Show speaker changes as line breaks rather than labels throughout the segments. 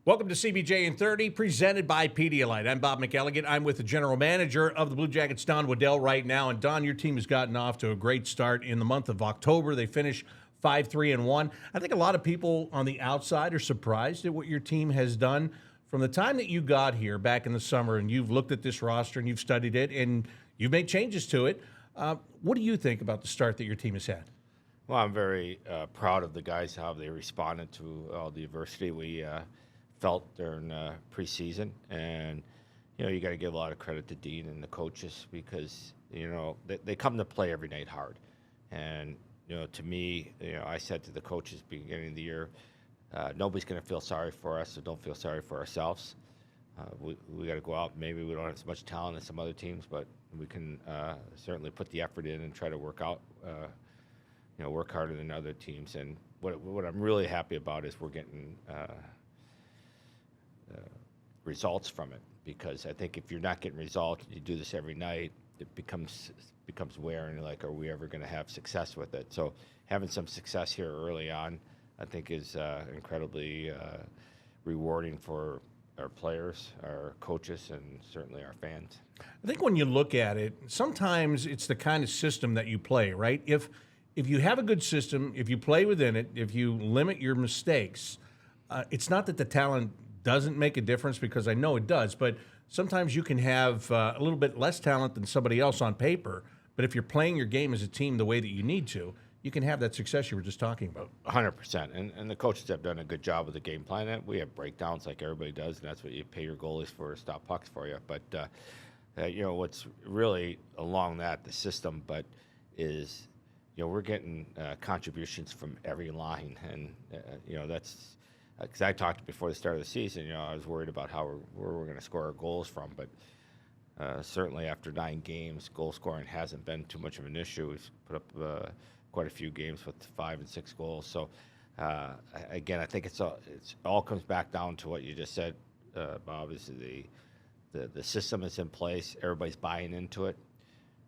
Welcome to CBJ in 30, presented by Pedialyte. I'm Bob McElligott. I'm with the general manager of the Blue Jackets, Don Waddell, right now. And Don, your team has gotten off to a great start in the month of October. They finished 5-3-1. I think a lot of people on the outside are surprised at what your team has done from the time that you got here back in the summer, and you've looked at this roster and you've studied it and you've made changes to it. What do you think about the start that your team has had?
Well, I'm very proud of the guys, how they responded to all the adversity we felt during preseason. And, you got to give a lot of credit to Dean and the coaches because, they come to play every night hard. And, to me, I said to the coaches beginning of the year, nobody's going to feel sorry for us, so don't feel sorry for ourselves. We got to go out. Maybe we don't have as much talent as some other teams, but we can certainly put the effort in and try to work out, work harder than other teams. And what I'm really happy about is we're getting results from it, because I think if you're not getting results, you do this every night, it becomes wear, and you're like, are we ever going to have success with it? So having some success here early on, I think, is incredibly rewarding for our players, our coaches, and certainly our fans.
I think when you look at it, sometimes it's the kind of system that you play, right? If you have a good system, if you play within it, if you limit your mistakes, it's not that the talent doesn't make a difference, because I know it does, but sometimes you can have a little bit less talent than somebody else on paper, but if you're playing your game as a team the way that you need to, you can have that success you were just talking about.
100%. And the coaches have done a good job with the game plan. We have breakdowns like everybody does, and that's what you pay your goalies for, stop pucks for you. But, what's really along that, the system, but is, we're getting contributions from every line. And, that's because I talked before the start of the season, I was worried about where we're going to score our goals from. But certainly after 9 games, goal scoring hasn't been too much of an issue. We've put up quite a few games with 5 and 6 goals. So, again, I think it all comes back down to what you just said, Bob, is the system is in place. Everybody's buying into it.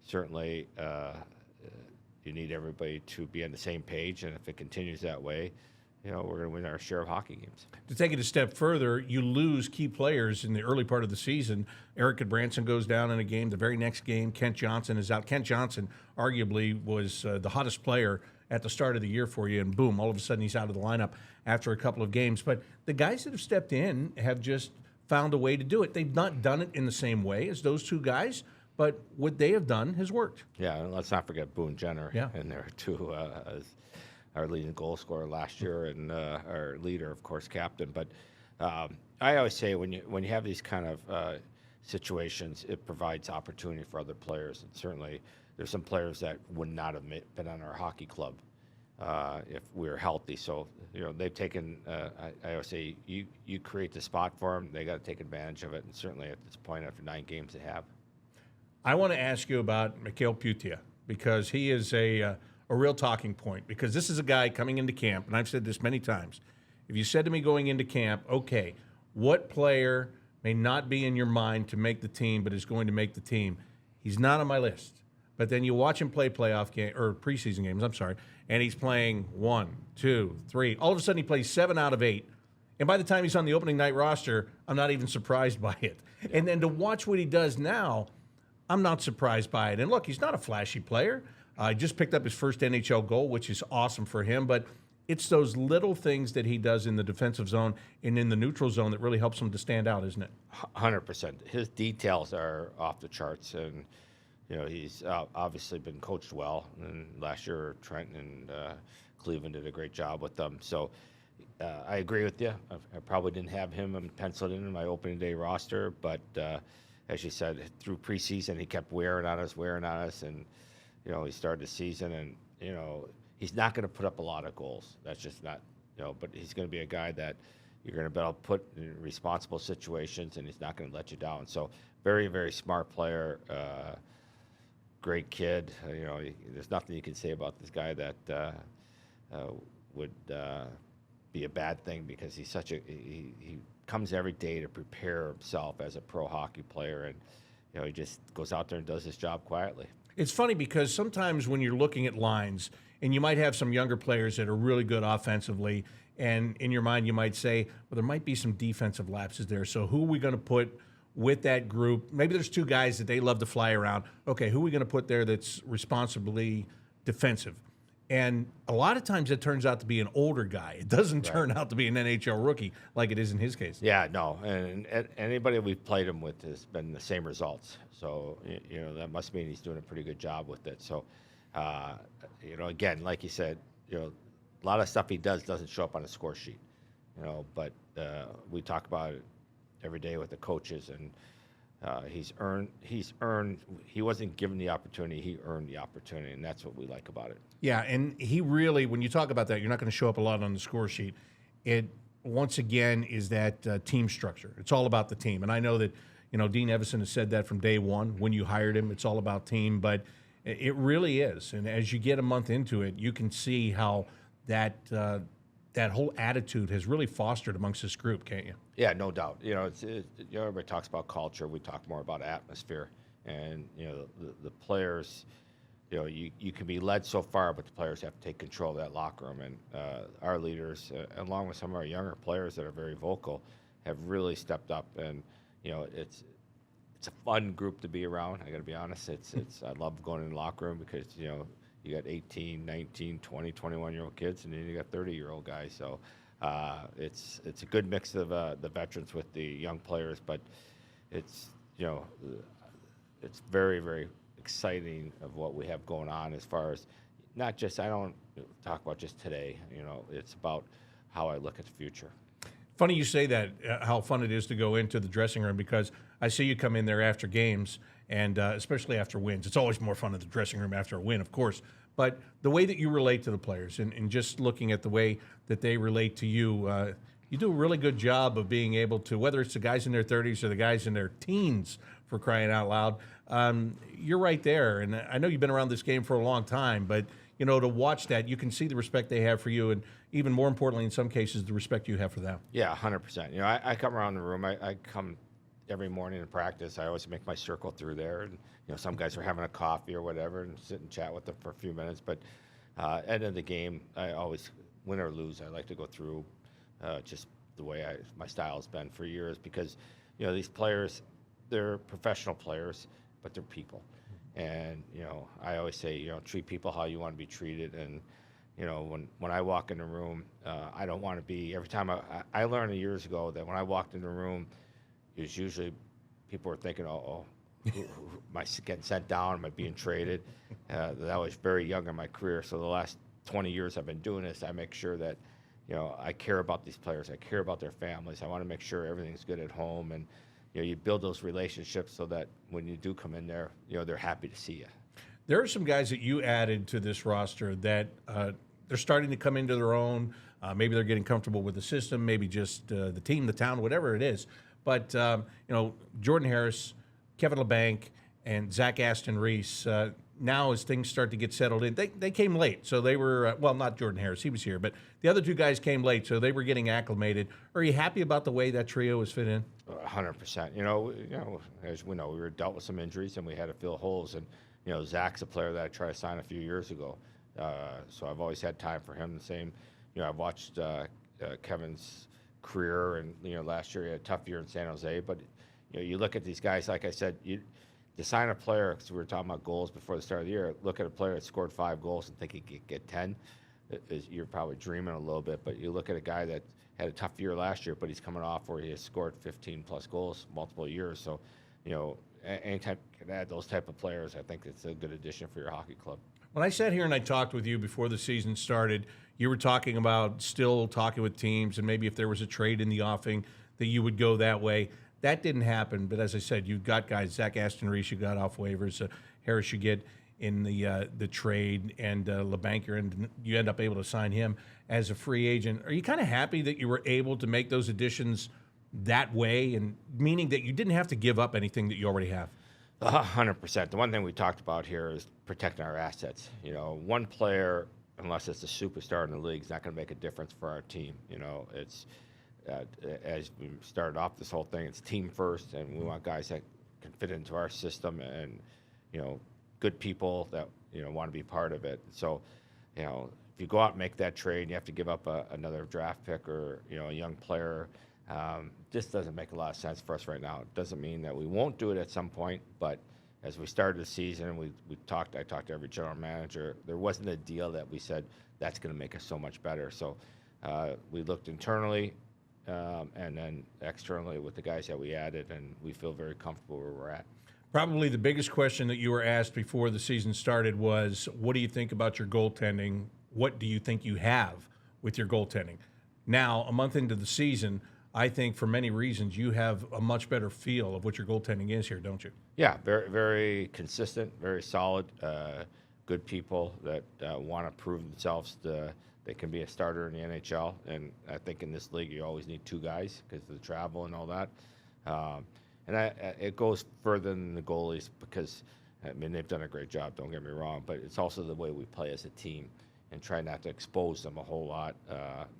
Certainly, you need everybody to be on the same page, and if it continues that way, we're going to win our share of hockey games.
To take it a step further, you lose key players in the early part of the season. Eric Branson goes down in a game. The very next game, Kent Johnson is out. Kent Johnson arguably was the hottest player at the start of the year for you, and boom, all of a sudden he's out of the lineup after a couple of games. But the guys that have stepped in have just found a way to do it. They've not done it in the same way as those two guys, but what they have done has worked.
Yeah, and let's not forget Boone Jenner in there too, as our leading goal scorer last year, and our leader, of course, captain. But I always say when you have these kind of situations, it provides opportunity for other players. And certainly there's some players that would not have been on our hockey club if we were healthy. So, they've taken, I always say, you create the spot for them, they got to take advantage of it. And certainly at this point, after 9 games, they have.
I want to ask you about Mikhail Putia, because he is a real talking point, because this is a guy coming into camp, and I've said this many times. If you said to me going into camp, okay, what player may not be in your mind to make the team but is going to make the team, he's not on my list. But then you watch him play playoff game or preseason games, and he's playing 1, 2, 3. All of a sudden he plays 7 out of 8. And by the time he's on the opening night roster, I'm not even surprised by it. Yeah. And then to watch what he does now, I'm not surprised by it. And look, he's not a flashy player. Just picked up his first NHL goal, which is awesome for him. But it's those little things that he does in the defensive zone and in the neutral zone that really helps him to stand out, isn't it?
100%. His details are off the charts. And, he's obviously been coached well. And last year, Trenton and Cleveland did a great job with them. So I agree with you. I probably didn't have him penciled in my opening day roster. But as you said, through preseason, he kept wearing on us. And he started the season, and, he's not going to put up a lot of goals. That's just not, but he's going to be a guy that you're going to be able to put in responsible situations, and he's not going to let you down. So very, very smart player, great kid. There's nothing you can say about this guy that would be a bad thing, because he's he comes every day to prepare himself as a pro hockey player, and, he just goes out there and does his job quietly.
It's funny because sometimes when you're looking at lines, and you might have some younger players that are really good offensively, And in your mind, you might say, well, there might be some defensive lapses there. So who are we going to put with that group? Maybe there's two guys that they love to fly around. Okay, who are we going to put there that's responsibly defensive? And a lot of times it turns out to be an older guy. It doesn't turn out to be an NHL rookie like it is in his case.
Yeah, no. And anybody we've played him with has been the same results. So, that must mean he's doing a pretty good job with it. So, again, like you said, a lot of stuff he doesn't show up on a score sheet, but we talk about it every day with the coaches, and he wasn't given the opportunity, he earned the opportunity, and that's what we like about it.
Yeah, and he really, when you talk about that, you're not going to show up a lot on the score sheet. It, once again, is that team structure. It's all about the team. And I know that, Dean Evison has said that from day one when you hired him. It's all about team, but it really is. And as you get a month into it, you can see how that whole attitude has really fostered amongst this group, can't you?
Yeah, no doubt. Everybody talks about culture. We talk more about atmosphere. And, the players, you can be led so far, but the players have to take control of that locker room. And our leaders, along with some of our younger players that are very vocal, have really stepped up. And, it's a fun group to be around. I got to be honest. I love going in the locker room because, you got 18, 19, 20, 21-year-old kids, and then you got 30-year-old guys. So it's a good mix of the veterans with the young players, but it's very, very exciting of what we have going on as far as not just, I don't talk about just today, it's about how I look at the future.
Funny you say that, how fun it is to go into the dressing room, because I see you come in there after games, and especially after wins. It's always more fun in the dressing room after a win, of course. But the way that you relate to the players and just looking at the way that they relate to you, you do a really good job of being able to, whether it's the guys in their 30s or the guys in their teens, for crying out loud, you're right there. And I know you've been around this game for a long time, but to watch that, you can see the respect they have for you, and even more importantly, in some cases, the respect you have for them.
Yeah, 100%. I come around the room. I come every morning in practice. I always make my circle through there, and some guys are having a coffee or whatever, and sit and chat with them for a few minutes. But end of the game, I always, win or lose, I like to go through just the way my style has been for years, because these players, they're professional players, but they're people. And, I always say, treat people how you want to be treated. And, when I walk in the room, I don't want to be, every time I learned years ago that when I walked in the room, it was usually people were thinking, am I getting sent down? Am I being traded? That was very young in my career. So the last 20 years I've been doing this, I make sure that, I care about these players. I care about their families. I want to make sure everything's good at home. And, you build those relationships so that when you do come in there, they're happy to see you.
There are some guys that you added to this roster that they're starting to come into their own. Maybe they're getting comfortable with the system, maybe just the team, the town, whatever it is. But, Jordan Harris, Kevin LeBanc, and Zach Aston-Reese, now as things start to get settled in, they came late. So they were, not Jordan Harris, he was here, but the other two guys came late, so they were getting acclimated. Are you happy about the way that trio was fit in?
100%. As we know, we were dealt with some injuries, and we had to fill holes. And, Zach's a player that I tried to sign a few years ago. So I've always had time for him. The same, I've watched Kevin's career, and, last year he had a tough year in San Jose. But, you look at these guys, like I said, to sign a player, because we were talking about goals before the start of the year, look at a player that scored 5 goals and think he could get 10. You're probably dreaming a little bit, but you look at a guy that had a tough year last year, but he's coming off where he has scored 15-plus goals multiple years. So, anytime you can add those type of players, I think it's a good addition for your hockey club.
When I sat here and I talked with you before the season started, you were talking about still talking with teams, and maybe if there was a trade in the offing that you would go that way. That didn't happen, but as I said, you've got guys, Zach Aston-Reese, you got off waivers, Harris you get in the trade, and LeBanc, you end up able to sign him as a free agent. Are you kind of happy that you were able to make those additions that way, and meaning that you didn't have to give up anything that you already have?
100%. The one thing we talked about here is protecting our assets. One player, unless it's a superstar in the league, is not going to make a difference for our team. It's as we started off this whole thing, it's team first, and we want guys that can fit into our system, and good people that want to be part of it. So, if you go out and make that trade, you have to give up another draft pick or a young player. Just doesn't make a lot of sense for us right now. It doesn't mean that we won't do it at some point, but as we started the season, I talked to every general manager. There wasn't a deal that we said that's going to make us so much better. So we looked internally and then externally with the guys that we added, and we feel very comfortable where we're at.
Probably the biggest question that you were asked before the season started was, what do you think about your goaltending? What do you think you have with your goaltending? Now, a month into the season, I think for many reasons you have a much better feel of what your goaltending is here, don't you?
Yeah, very, very consistent, very solid, good people that want to prove themselves. They can be a starter in the NHL, and I think in this league you always need two guys because of the travel and all that. It goes further than the goalies because, I mean, they've done a great job, don't get me wrong, but it's also the way we play as a team and try not to expose them a whole lot.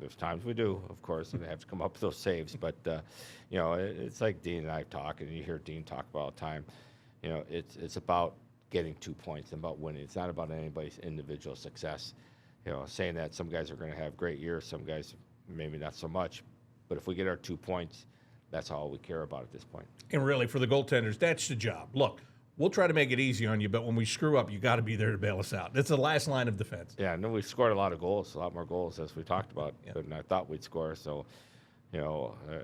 There's times we do, of course, and they have to come up with those saves, but, it's like Dean and I talk, and you hear Dean talk about all the time. It's about getting 2 points and about winning. It's not about anybody's individual success. Saying that some guys are going to have great years, some guys maybe not so much, but if we get our 2 points, that's all we care about at this point.
And really, for the goaltenders, that's the job. Look, we'll try to make it easy on you, but when we screw up, you got to be there to bail us out. That's the last line of defense.
Yeah, no, we scored a lot of goals, a lot more goals as we talked about than I thought we'd score. So,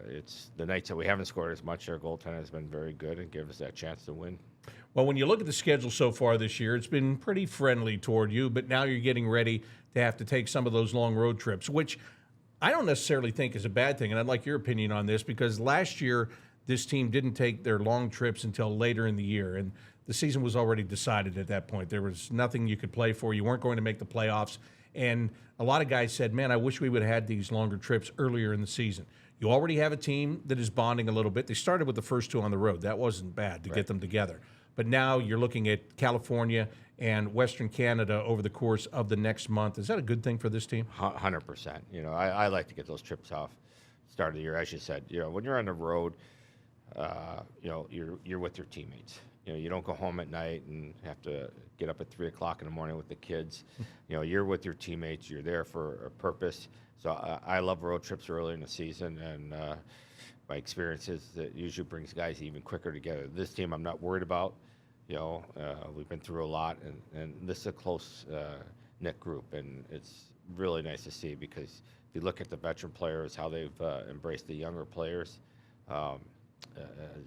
it's the nights that we haven't scored as much. Our goaltender has been very good and give us that chance to win.
Well, when you look at the schedule so far this year, it's been pretty friendly toward you, but now you're getting ready to have to take some of those long road trips, which I don't necessarily think is a bad thing. And I'd like your opinion on this because last year this team didn't take their long trips until later in the year, and the season was already decided at that point. There was nothing you could play for. You weren't going to make the playoffs. And a lot of guys said, man, I wish we would have had these longer trips earlier in the season. You already have a team that is bonding a little bit. They started with the first two on the road. That wasn't bad to get them together. But now you're looking at California and Western Canada over the course of the next month. Is that a good thing for this team?
100%. I like to get those trips off start of the year. As you said, when you're on the road, you're with your teammates. You don't go home at night and have to get up at 3 o'clock in the morning with the kids. You're with your teammates. You're there for a purpose. So I love road trips early in the season, and my experience is that usually brings guys even quicker together. This team I'm not worried about. We've been through a lot, and this is a close knit group, and it's really nice to see because if you look at the veteran players, how they've embraced the younger players,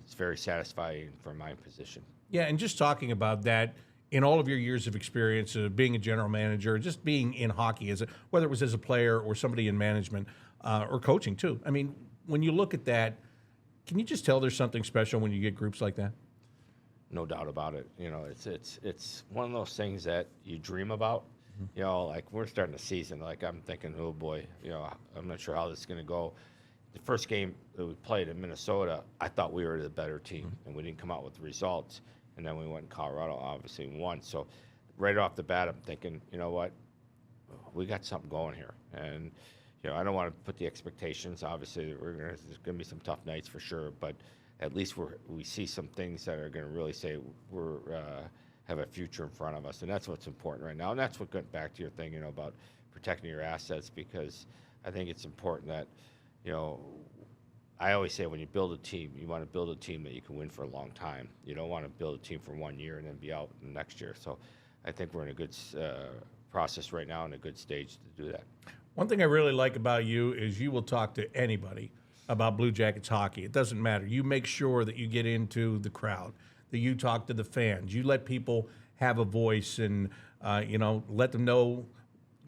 it's very satisfying from my position.
Yeah, and just talking about that, in all of your years of experience being a general manager, just being in hockey, whether it was as a player or somebody in management or coaching too. I mean, when you look at that, can you just tell there's something special when you get groups like that?
No doubt about it. It's one of those things that you dream about. Like we're starting the season, like I'm thinking, oh boy, I'm not sure how this is going to go. The first game that we played in Minnesota, I thought we were the better team, and we didn't come out with the results. And then we went in Colorado, obviously, and won. So right off the bat, I'm thinking, you know what, we got something going here. And I don't want to put the expectations. Obviously, there's going to be some tough nights for sure, but at least we see some things that are going to really say we're have a future in front of us, and that's what's important right now. And that's what got back to your thing, about protecting your assets, because I think it's important that I always say when you build a team, you want to build a team that you can win for a long time. You don't want to build a team for 1 year and then be out next year. So I think we're in a good process right now and a good stage to do that.
One thing I really like about you is you will talk to anybody about Blue Jackets hockey. It doesn't matter. You make sure that you get into the crowd, that you talk to the fans. You let people have a voice and, let them know,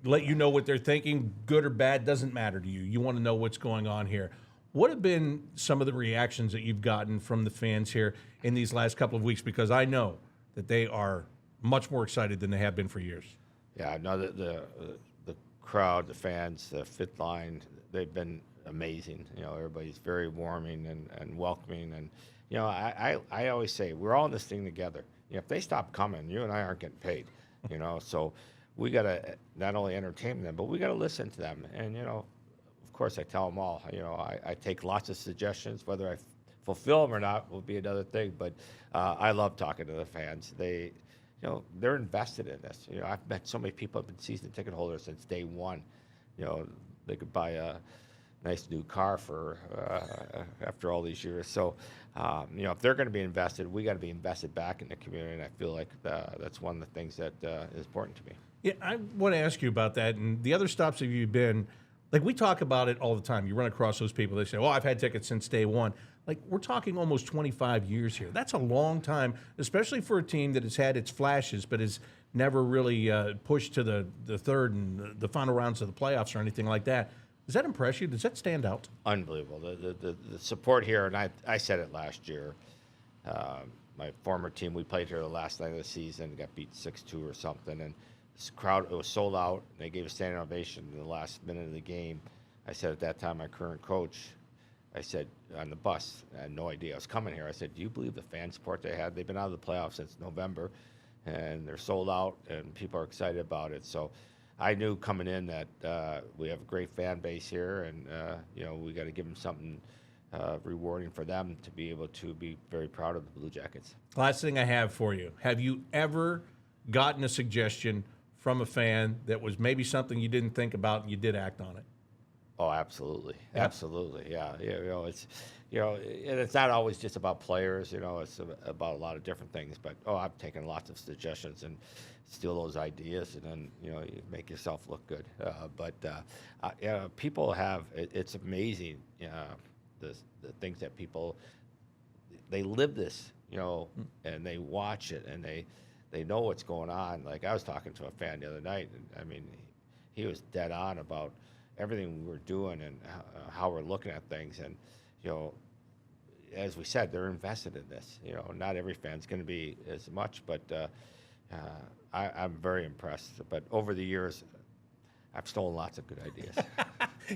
let you know what they're thinking, good or bad, doesn't matter to you. You want to know what's going on here. What have been some of the reactions that you've gotten from the fans here in these last couple of weeks? Because I know that they are much more excited than they have been for years.
Yeah, no, the crowd, the fans, the fifth line, they've been amazing. Everybody's very warming and welcoming. And, I always say we're all in this thing together. If they stop coming, you and I aren't getting paid, So we got to not only entertain them, but we got to listen to them. And, of course, I tell them all, I take lots of suggestions. Whether I fulfill them or not will be another thing. But I love talking to the fans. They, they're invested in this. I've met so many people who've been season ticket holders since day one. They could buy a nice new car for after all these years. So, if they're going to be invested, we got to be invested back in the community. And I feel like that's one of the things that is important to me.
Yeah, I want to ask you about that. And the other stops that you've been, like we talk about it all the time. You run across those people, they say, I've had tickets since day one. Like we're talking almost 25 years here. That's a long time, especially for a team that has had its flashes, but has never really pushed to the third and the final rounds of the playoffs or anything like that. Does that impress you? Does that stand out?
Unbelievable. The support here, and I said it last year. My former team, we played here the last night of the season, got beat 6-2 or something, and this crowd, it was sold out. They gave a standing ovation in the last minute of the game. I said at that time, my current coach, I said on the bus, I had no idea I was coming here. I said, do you believe the fan support they had? They've been out of the playoffs since November, and they're sold out, and people are excited about it. So I knew coming in that we have a great fan base here, and we got to give them something rewarding for them to be able to be very proud of the Blue Jackets.
Last thing I have for you. Have you ever gotten a suggestion from a fan that was maybe something you didn't think about and you did act on it?
Oh, absolutely.
Yeah.
Absolutely. Yeah. It's, and it's not always just about players, it's about a lot of different things, but, I've taken lots of suggestions and steal those ideas, and then, you make yourself look good. People have, it's amazing, the things that people, they live this, and they watch it, and they know what's going on. Like I was talking to a fan the other night, and I mean, he was dead on about everything we were doing and how we're looking at things. And, as we said, they're invested in this. Not every fan's going to be as much, but I'm very impressed. But over the years, I've stolen lots of good ideas.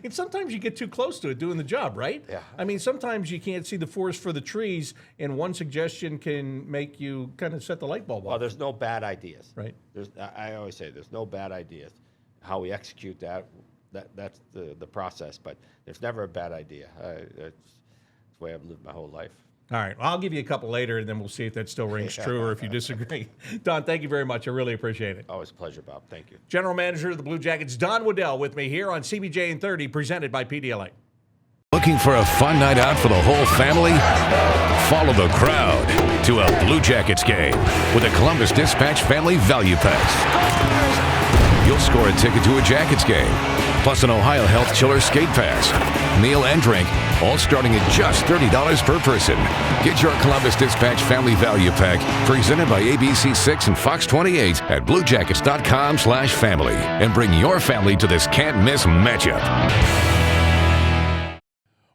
And sometimes you get too close to it doing the job, right?
Yeah.
I mean, sometimes you can't see the forest for the trees, and one suggestion can make you kind of set the light bulb off.
Well, there's no bad ideas.
Right.
I always say there's no bad ideas. How we execute that's the process, but there's never a bad idea. That's the way I've lived my whole life.
All right. Well, I'll give you a couple later, and then we'll see if that still rings true or if you disagree. Don, thank you very much. I really appreciate it.
Always a pleasure, Bob. Thank you.
General Manager of the Blue Jackets, Don Waddell, with me here on CBJ in 30, presented by Pedialyte.
Looking for a fun night out for the whole family? Follow the crowd to a Blue Jackets game with a Columbus Dispatch Family Value Pass. You'll score a ticket to a Jackets game, plus an Ohio Health Chiller Skate Pass, meal and drink, all starting at just $30 per person. Get your Columbus Dispatch Family Value Pack presented by ABC6 and Fox 28 at BlueJackets.com/family and bring your family to this can't-miss matchup.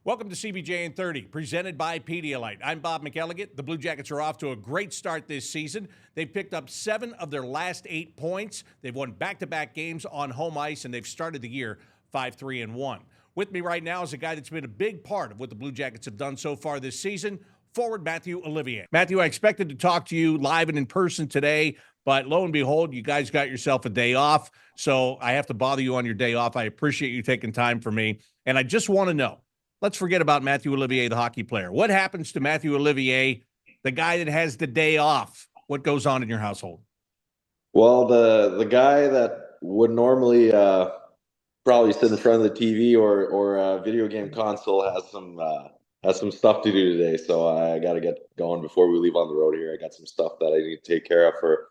Welcome to CBJ in 30, presented by Pedialyte. I'm Bob McElligott. The Blue Jackets are off to a great start this season. They've picked up 7 of their last 8 points. They've won back-to-back games on home ice, and they've started the year 5-3-1. With me right now is a guy that's been a big part of what the Blue Jackets have done so far this season, forward Mathieu Olivier. Mathieu, I expected to talk to you live and in person today, but lo and behold, you guys got yourself a day off, so I have to bother you on your day off. I appreciate you taking time for me, and I just want to know, let's forget about Mathieu Olivier, the hockey player. What happens to Mathieu Olivier, the guy that has the day off? What goes on in your household?
Well, the guy that would normally probably sit in front of the TV or a video game console has some stuff to do today. So I got to get going before we leave on the road here. I got some stuff that I need to take care of for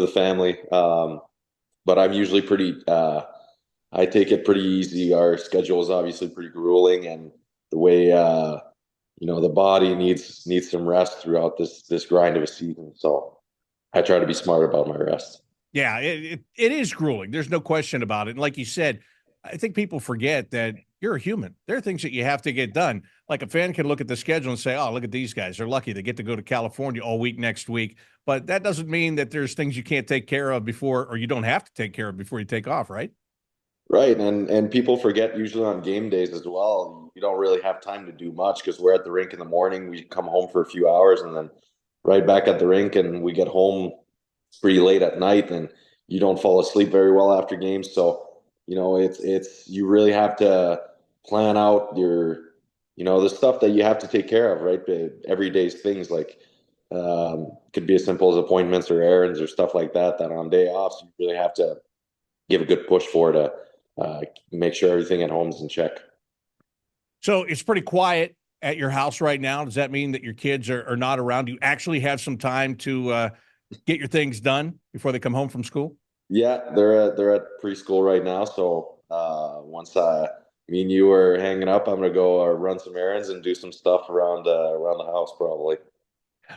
the family. But I'm usually pretty. I take it pretty easy. Our schedule is obviously pretty grueling, and the way the body needs some rest throughout this grind of a season. So I try to be smart about my rest.
Yeah, it is grueling. There's no question about it. And like you said, I think people forget that you're a human. There are things that you have to get done. Like a fan can look at the schedule and say, oh, look at these guys. They're lucky. They get to go to California all week next week. But that doesn't mean that there's things you can't take care of before, or you don't have to take care of before you take off, right?
Right. And people forget usually on game days as well, you don't really have time to do much because we're at the rink in the morning. We come home for a few hours and then right back at the rink, and we get home pretty late at night, and you don't fall asleep very well after games. So, it's you really have to plan out your, the stuff that you have to take care of, right? Everyday's things like Could be as simple as appointments or errands or stuff like that, that on day offs, you really have to give a good push for to make sure everything at home is in check.
So it's pretty quiet at your house right now. Does that mean that your kids are not around? Do you actually have some time to get your things done before they come home from school?
Yeah, they're at preschool right now. So once me and you are hanging up, I'm gonna go run some errands and do some stuff around the house probably.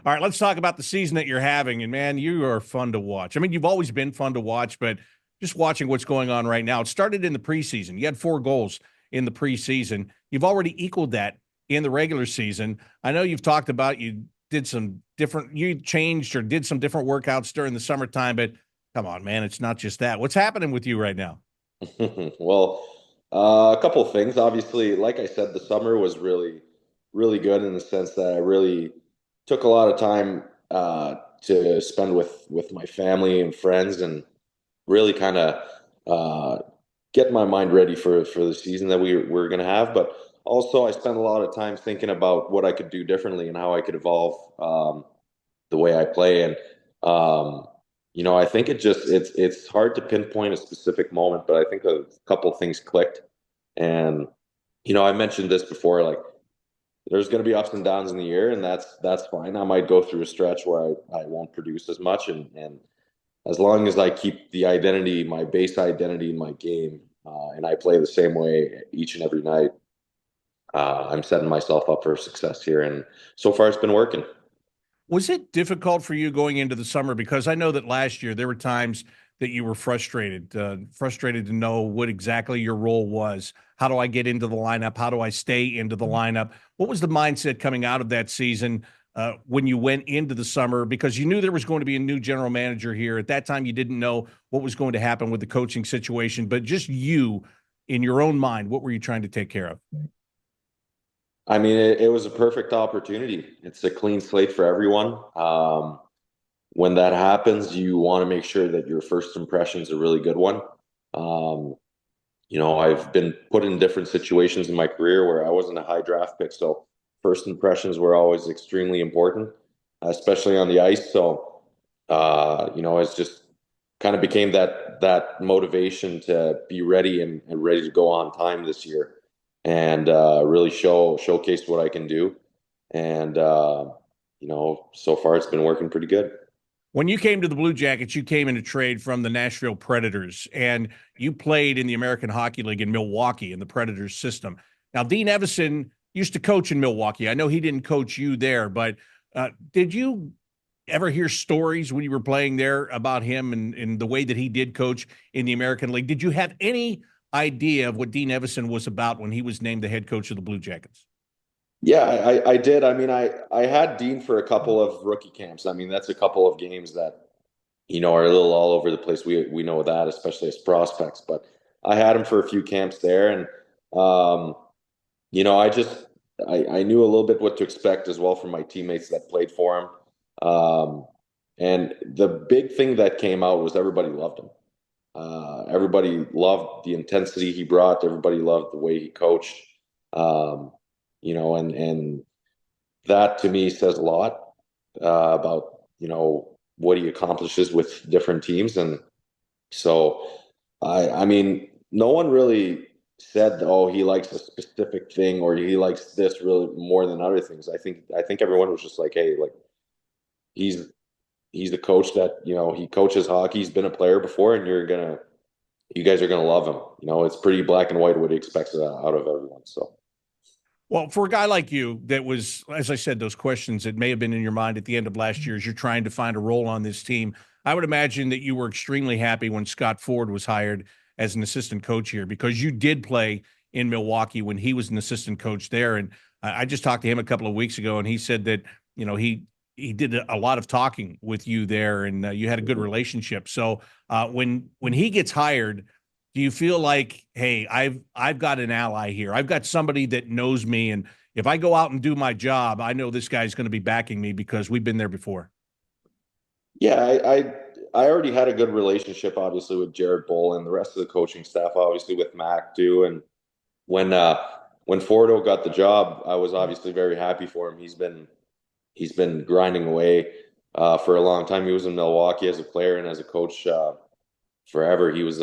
All right, let's talk about the season that you're having. And man, you are fun to watch. I mean, you've always been fun to watch, but just watching what's going on right now. It started in the preseason. You had 4 goals in the preseason. You've already equaled that in the regular season. I know you've talked about you changed or did some different workouts during the summertime, but come on, man, it's not just that. What's happening with you right now?
Well, a couple of things. Obviously, like I said, the summer was really, really good in the sense that I really took a lot of time to spend with my family and friends, and really kind of get my mind ready for the season that we're going to have. But also, I spent a lot of time thinking about what I could do differently and how I could evolve the way I play. And I think it's hard to pinpoint a specific moment, but I think a couple things clicked. And I mentioned this before, like there's going to be ups and downs in the year, and that's fine. I might go through a stretch where I won't produce as much, and as long as I keep the identity, my base identity in my game, and I play the same way each and every night, I'm setting myself up for success here. And so far, it's been working.
Was it difficult for you going into the summer? Because I know that last year there were times that you were frustrated to know what exactly your role was. How do I get into the lineup? How do I stay into the lineup? What was the mindset coming out of that season when you went into the summer? Because you knew there was going to be a new general manager here. At that time, you didn't know what was going to happen with the coaching situation, but just you, in your own mind, what were you trying to take care of?
I mean, it was a perfect opportunity. It's a clean slate for everyone. When that happens, you want to make sure that your first impression is a really good one. Um, I've been put in different situations in my career where I wasn't a high draft pick, so first impressions were always extremely important, especially on the ice. So, it's just kind of became that motivation to be ready and ready to go on time this year, and really showcase what I can do. And so far it's been working pretty good.
When you came to the Blue Jackets, you came in a trade from the Nashville Predators, and you played in the American Hockey League in Milwaukee in the Predators system. Now, Dean Evison used to coach in Milwaukee. I know he didn't coach you there, but did you ever hear stories when you were playing there about him and the way that he did coach in the American League? Did you have any idea of what Dean Evison was about when he was named the head coach of the Blue Jackets?
Yeah, I did. I mean, I had Dean for a couple of rookie camps. I mean, that's a couple of games that, are a little all over the place. We know that, especially as prospects. But I had him for a few camps there, and I knew a little bit what to expect as well from my teammates that played for him. And the big thing that came out was everybody loved him. Everybody loved the intensity he brought. Everybody loved the way he coached. And that to me says a lot about, what he accomplishes with different teams. And so, I mean, no one really said, oh, he likes a specific thing or he likes this really more than other things. I think everyone was just like, hey, like he's the coach that, he coaches hockey. He's been a player before, and you guys are going to love him. It's pretty black and white what he expects out of everyone. So.
Well, for a guy like you that was, as I said, those questions that may have been in your mind at the end of last year as you're trying to find a role on this team, I would imagine that you were extremely happy when Scott Ford was hired as an assistant coach here, because you did play in Milwaukee when he was an assistant coach there. And I just talked to him a couple of weeks ago, and he said that, he did a lot of talking with you there, and you had a good relationship. So when he gets hired, do you feel like, hey, I've got an ally here. I've got somebody that knows me, and if I go out and do my job, I know this guy's going to be backing me because we've been there before.
Yeah, I already had a good relationship, obviously, with Jared Bull and the rest of the coaching staff, obviously with Mac too. And when Fordo got the job, I was obviously very happy for him. He's been grinding away for a long time. He was in Milwaukee as a player and as a coach forever. He was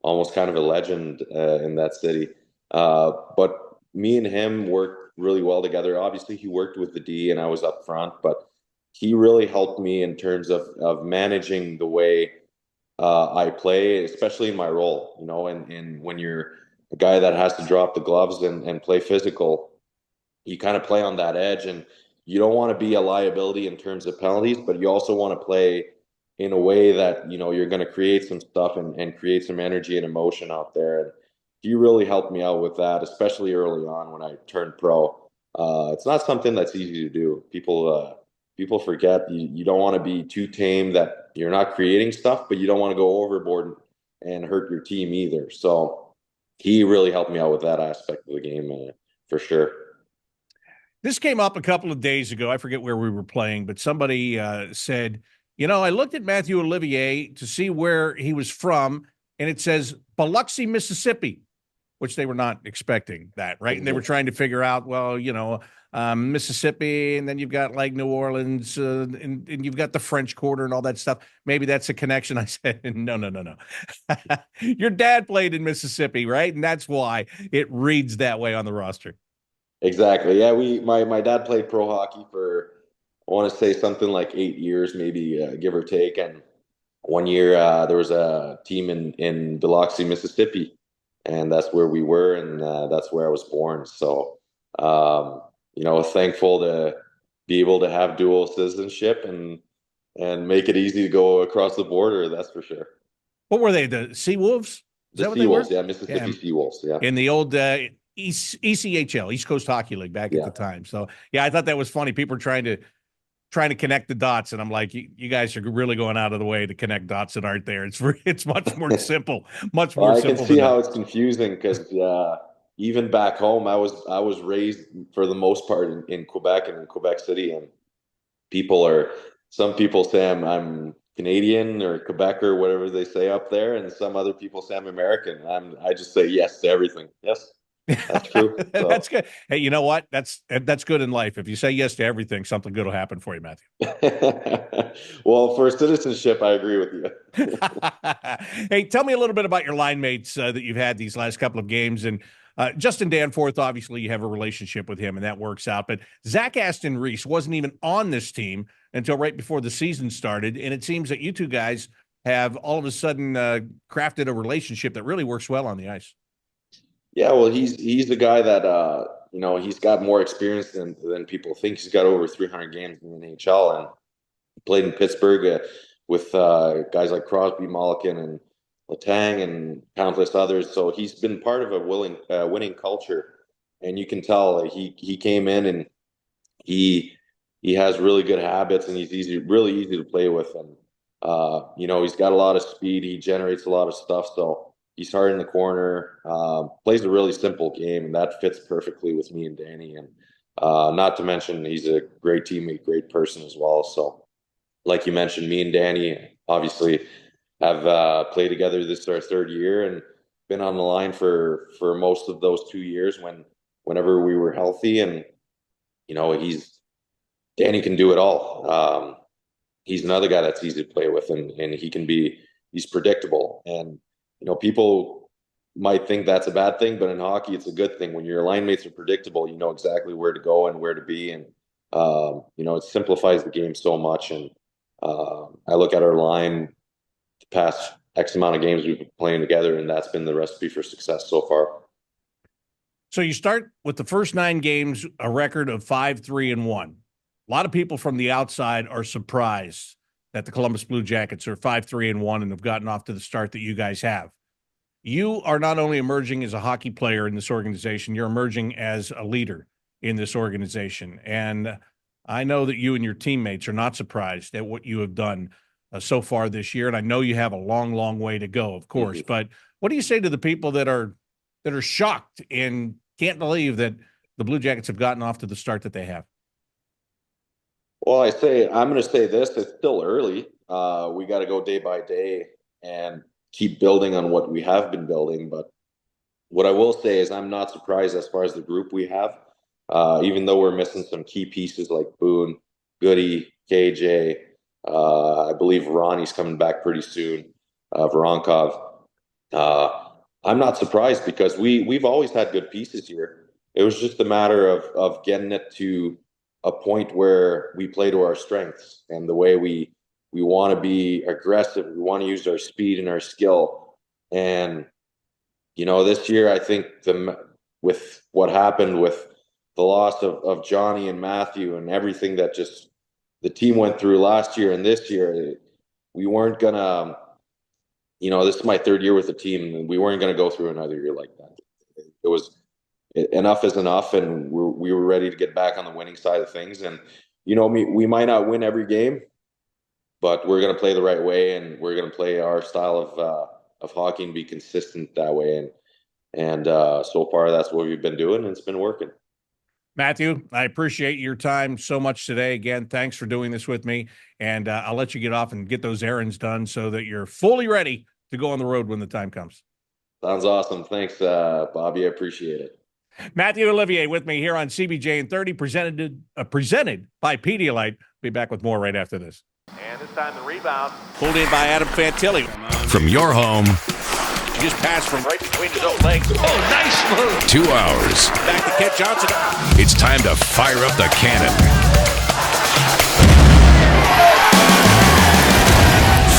almost kind of a legend in that city. But me and him worked really well together. Obviously, he worked with the D and I was up front, but he really helped me in terms of managing the way I play, especially in my role, and when you're a guy that has to drop the gloves and play physical, you kind of play on that edge, and you don't want to be a liability in terms of penalties, but you also want to play in a way that, you're going to create some stuff and create some energy and emotion out there. And he really helped me out with that, especially early on when I turned pro. It's not something that's easy to do. People forget you don't want to be too tame that you're not creating stuff, but you don't want to go overboard and hurt your team either. So he really helped me out with that aspect of the game for sure.
This came up a couple of days ago. I forget where we were playing, but somebody said, I looked at Mathieu Olivier to see where he was from, and it says Biloxi, Mississippi, which they were not expecting that, right? And they were trying to figure out, well, Mississippi, and then you've got like New Orleans, and you've got the French Quarter and all that stuff. Maybe that's a connection. I said, no. Your dad played in Mississippi, right? And that's why it reads that way on the roster.
Exactly. Yeah, my dad played pro hockey for, I want to say something like 8 years, maybe give or take. And one year there was a team in Biloxi, Mississippi, and that's where we were, and that's where I was born. So, thankful to be able to have dual citizenship and make it easy to go across the border. That's for sure.
What were they? The Seawolves?
The Seawolves, yeah, Mississippi Seawolves, yeah.
In the old ECHL, East Coast Hockey League, back at the time. So yeah, I thought that was funny. People are trying to connect the dots, and I'm like, you guys are really going out of the way to connect dots that aren't there. It's much more simple, much more simple.
I can see how it's confusing because even back home, I was raised for the most part in Quebec and in Quebec City, and some people say I'm Canadian or Quebec or whatever they say up there, and some other people say I'm American. I just say yes to everything. Yes. That's true. So.
That's good. Hey, you know what? That's good in life. If you say yes to everything, something good will happen for you, Matthew.
Well, for citizenship, I agree with you.
Hey, tell me a little bit about your line mates that you've had these last couple of games. And Justin Danforth, obviously, you have a relationship with him, and that works out. But Zach Aston Reese wasn't even on this team until right before the season started. And it seems that you two guys have all of a sudden crafted a relationship that really works well on the ice.
Yeah, well, he's the guy that he's got more experience than people think. He's got over 300 games in the NHL and played in Pittsburgh with guys like Crosby, Malkin, and Letang, and countless others. So he's been part of a winning culture, and you can tell he came in and he has really good habits, and he's really easy to play with, and he's got a lot of speed. He generates a lot of stuff, so. He's hard in the corner, plays a really simple game, and that fits perfectly with me and Danny. And not to mention, he's a great teammate, great person as well. So, like you mentioned, me and Danny obviously have played together. This is our third year and been on the line for most of those 2 years whenever we were healthy. And, Danny can do it all. He's another guy that's easy to play with, and he's predictable. And, people might think that's a bad thing, but in hockey, it's a good thing. When your line mates are predictable, you know exactly where to go and where to be. And, it simplifies the game so much. And I look at our line the past X amount of games we've been playing together, and that's been the recipe for success so far.
So you start with the first 9 games, a record of 5-3-1. A lot of people from the outside are surprised that the Columbus Blue Jackets are 5-3-1 and have gotten off to the start that you guys have. You are not only emerging as a hockey player in this organization, you're emerging as a leader in this organization. And I know that you and your teammates are not surprised at what you have done so far this year. And I know you have a long, long way to go, of course. Mm-hmm. But what do you say to the people that are shocked and can't believe that the Blue Jackets have gotten off to the start that they have?
Well, I'm going to say this. It's still early. We got to go day by day and keep building on what we have been building. But what I will say is I'm not surprised as far as the group we have, even though we're missing some key pieces like Boone, Goody, KJ. I believe Ronnie's coming back pretty soon. Voronkov. I'm not surprised because we've always had good pieces here. It was just a matter of getting it to a point where we play to our strengths and the way we want to be aggressive. We want to use our speed and our skill. And this year I think with what happened with the loss of Johnny and Matthew and everything that just the team went through last year and this year, we weren't gonna. This is my third year with the team, and we weren't going to go through another year like that. It was enough is enough, and we were ready to get back on the winning side of things. And we might not win every game, but we're going to play the right way, and we're going to play our style of hockey and be consistent that way. And so far, that's what we've been doing, and it's been working.
Matthew, I appreciate your time so much today. Again, thanks for doing this with me, and I'll let you get off and get those errands done so that you're fully ready to go on the road when the time comes.
Sounds awesome. Thanks, Bobby. I appreciate it.
Mathieu Olivier with me here on CBJ in 30, presented by Pedialyte. Be back with more right after this.
And this time the rebound.
Pulled in by Adam Fantilli.
From your home
He just passed from
Right between his own legs. Oh, nice move.
2 hours,
back to Kent Johnson.
it's time to fire up the cannon.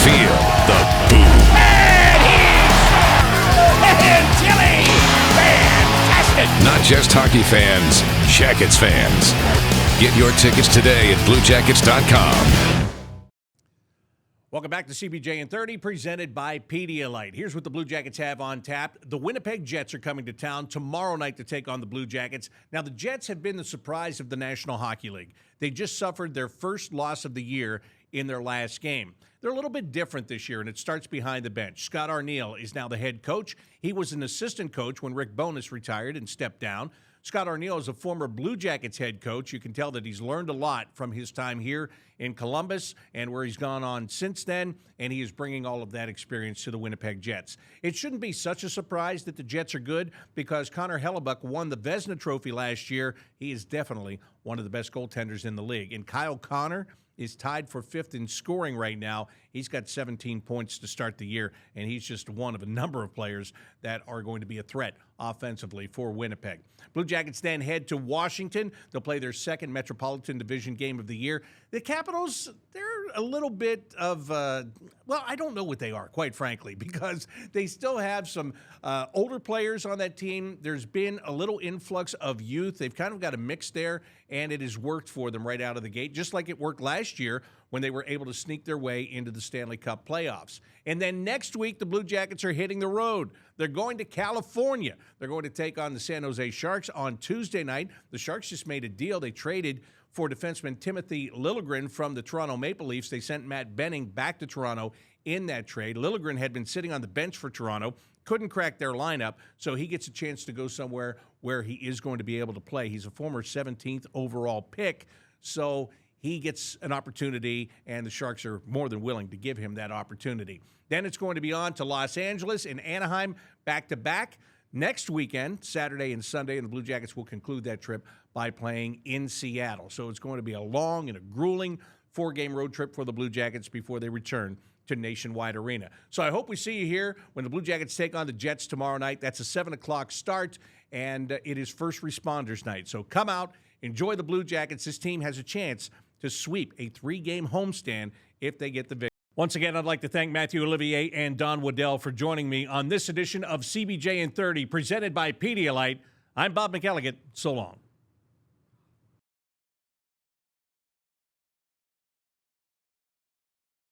Feel the boom.
And Tilly. Fantastic.
Not just hockey fans, Jackets fans. Get your tickets today at BlueJackets.com.
Welcome back to CBJ in 30, presented by Pedialyte. Here's what the Blue Jackets have on tap. The Winnipeg Jets are coming to town tomorrow night to take on the Blue Jackets. Now, the Jets have been the surprise of the National Hockey League. They just suffered their first loss of the year in their last game. They're a little bit different this year, and it starts behind the bench. Scott Arniel is now the head coach. He was an assistant coach when Rick Bowness retired and stepped down. Scott Arniel is a former Blue Jackets head coach. You can tell that he's learned a lot from his time here in Columbus and where he's gone on since then, and he is bringing all of that experience to the Winnipeg Jets. It shouldn't be such a surprise that the Jets are good because Connor Hellebuck won the Vezina Trophy last year. He is definitely one of the best goaltenders in the league. And Kyle Connor is tied for fifth in scoring right now. He's got 17 points to start the year, and he's just one of a number of players that are going to be a threat offensively for Winnipeg. Blue Jackets then head to Washington. They'll play their second Metropolitan Division game of the year. The Capitals, they're a little bit of, I don't know what they are, quite frankly, because they still have some older players on that team. There's been a little influx of youth. They've kind of got a mix there, and it has worked for them right out of the gate, just like it worked last year when they were able to sneak their way into the Stanley Cup playoffs. And then next week, the Blue Jackets are hitting the road. They're going to California. They're going to take on the San Jose Sharks on Tuesday night. The Sharks just made a deal. They traded for defenseman Timothy Liljegren from the Toronto Maple Leafs. They sent Matt Benning back to Toronto in that trade. Liljegren had been sitting on the bench for Toronto, couldn't crack their lineup, so he gets a chance to go somewhere where he is going to be able to play. He's a former 17th overall pick, so he gets an opportunity, and the Sharks are more than willing to give him that opportunity. Then it's going to be on to Los Angeles and Anaheim back-to-back next weekend, Saturday and Sunday, and the Blue Jackets will conclude that trip by playing in Seattle. So it's going to be a long and a grueling four-game road trip for the Blue Jackets before they return to Nationwide Arena. So I hope we see you here when the Blue Jackets take on the Jets tomorrow night. That's a 7 o'clock start, and it is First Responders Night. So come out, enjoy the Blue Jackets. This team has a chance to sweep a 3-game homestand if they get the victory. Once again, I'd like to thank Mathieu Olivier and Don Waddell for joining me on this edition of CBJ in 30, presented by Pedialyte. I'm Bob McElligott. So long.